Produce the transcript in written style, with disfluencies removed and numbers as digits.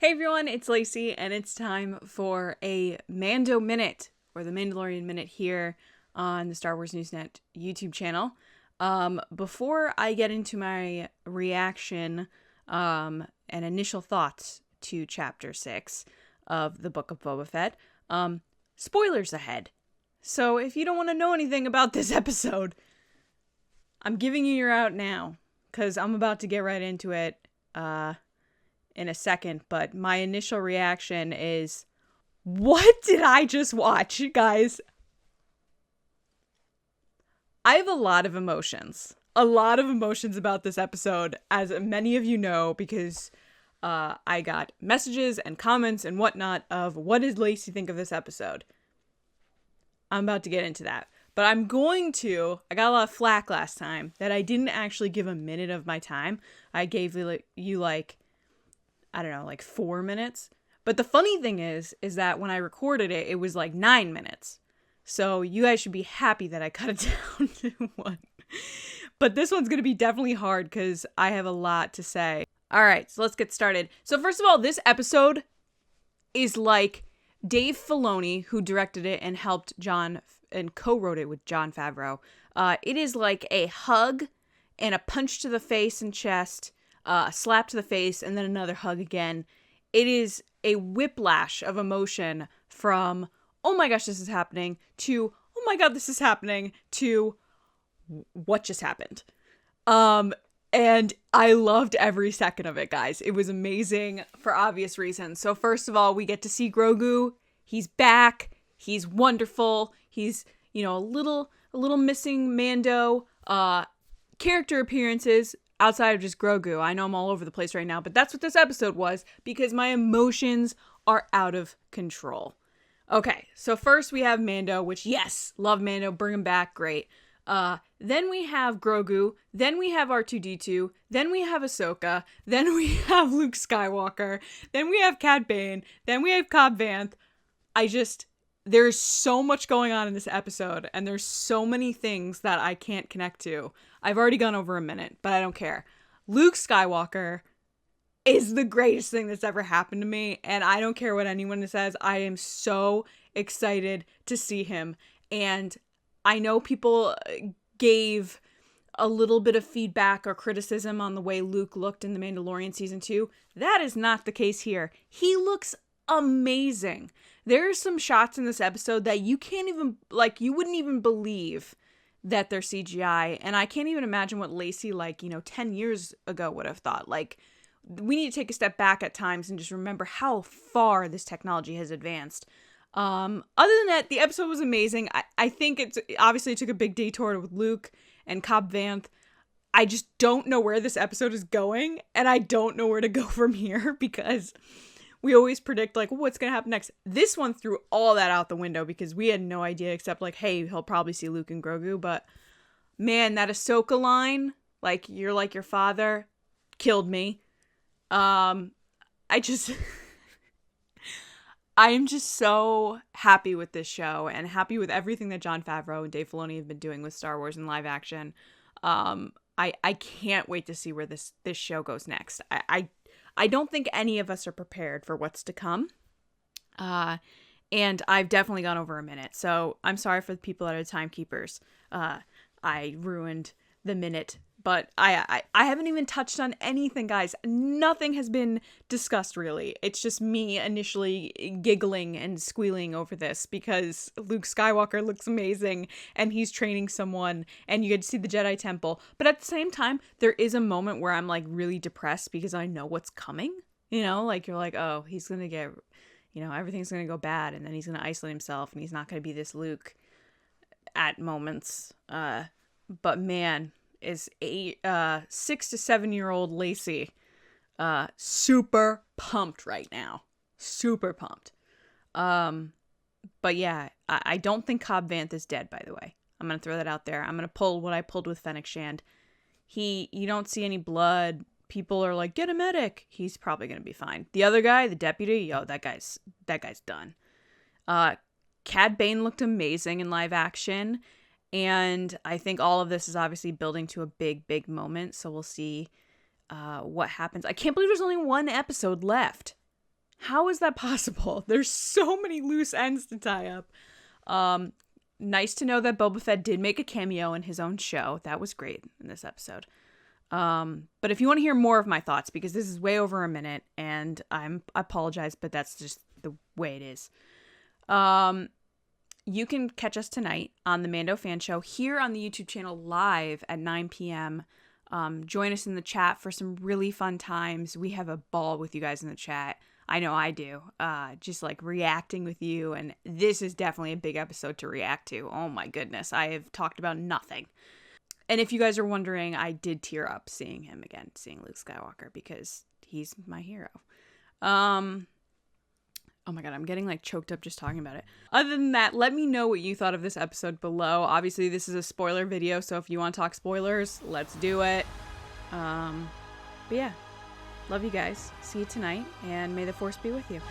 Hey everyone, it's Lacey, and it's time for a Mando Minute, or the Mandalorian Minute here on the Star Wars Newsnet YouTube channel. Before I get into my reaction and initial thoughts to Chapter 6 of the Book of Boba Fett, spoilers ahead. So if you don't want to know anything about this episode, I'm giving you your out now, because I'm about to get right into it in a second, but my initial reaction is, what did I just watch, guys? I have a lot of emotions about this episode, as many of you know, because I got messages and comments and whatnot of what did Lacey think of this episode. I'm about to get into that, but I got a lot of flack last time that I didn't actually give a minute of my time. I gave you like, I don't know, like 4 minutes. But the funny thing is that when I recorded it, it was like 9 minutes. So you guys should be happy that I cut it down to 1. But this one's going to be definitely hard because I have a lot to say. All right, so let's get started. So first of all, this episode is like Dave Filoni, who directed it and helped John and co-wrote it with Jon Favreau. It is like a hug and a punch to the face and chest, a slap to the face, and then another hug again. It is a whiplash of emotion from, oh my gosh, this is happening, to, oh my god, this is happening, to, what just happened? And I loved every second of it, guys. It was amazing for obvious reasons. So first of all, we get to see Grogu. He's back. He's wonderful. He's, a little missing Mando character appearances outside of just Grogu. I know I'm all over the place right now, but that's what this episode was, because my emotions are out of control. Okay, so first we have Mando, which, yes, love Mando, bring him back, great. Then we have Grogu, then we have R2-D2, then we have Ahsoka, then we have Luke Skywalker, then we have Cad Bane, then we have Cobb Vanth. There's so much going on in this episode, and there's so many things that I can't connect to. I've already gone over a minute, but I don't care. Luke Skywalker is the greatest thing that's ever happened to me, and I don't care what anyone says. I am so excited to see him, and I know people gave a little bit of feedback or criticism on the way Luke looked in The Mandalorian Season 2. That is not the case here. He looks amazing. There are some shots in this episode that you can't even, you wouldn't even believe that they're CGI, and I can't even imagine what Lacey, 10 years ago would have thought. We need to take a step back at times and just remember how far this technology has advanced. Other than that, the episode was amazing. I think it obviously took a big detour with Luke and Cobb Vanth. I just don't know where this episode is going, and I don't know where to go from here, because we always predict, what's going to happen next. This one threw all that out the window because we had no idea except, hey, he'll probably see Luke and Grogu. But, man, that Ahsoka line, you're like your father, killed me. I am just so happy with this show and happy with everything that Jon Favreau and Dave Filoni have been doing with Star Wars and live action. I can't wait to see where this show goes next. I don't think any of us are prepared for what's to come. And I've definitely gone over a minute. So I'm sorry for the people that are timekeepers. I ruined the minute. But I haven't even touched on anything, guys. Nothing has been discussed, really. It's just me initially giggling and squealing over this because Luke Skywalker looks amazing and he's training someone and you get to see the Jedi Temple. But at the same time, there is a moment where I'm really depressed because I know what's coming. You're like, oh, he's going to get, everything's going to go bad, and then he's going to isolate himself and he's not going to be this Luke at moments. But man, is 6 to 7 year old Lacey super pumped right now. Super pumped. But yeah, I don't think Cobb Vanth is dead, by the way. I'm gonna throw that out there. I'm gonna pull what I pulled with Fennec Shand. You don't see any blood. People are like, get a medic. He's probably gonna be fine. The other guy, the deputy, that guy's done. Cad Bane looked amazing in live action. And I think all of this is obviously building to a big, big moment. So we'll see what happens. I can't believe there's only one episode left. How is that possible? There's so many loose ends to tie up. Nice to know that Boba Fett did make a cameo in his own show. That was great in this episode. But if you want to hear more of my thoughts, because this is way over a minute, and I apologize, but that's just the way it is. You can catch us tonight on the Mando Fan Show here on the YouTube channel live at 9 p.m. Join us in the chat for some really fun times. We have a ball with you guys in the chat. I know I do. Just like reacting with you. And this is definitely a big episode to react to. Oh my goodness. I have talked about nothing. And if you guys are wondering, I did tear up seeing him again, seeing Luke Skywalker, because he's my hero. Oh my god, I'm getting like choked up just talking about it. Other than that, let me know what you thought of this episode below. Obviously, this is a spoiler video, so if you want to talk spoilers, let's do it. But yeah, love you guys. See you tonight, and may the Force be with you.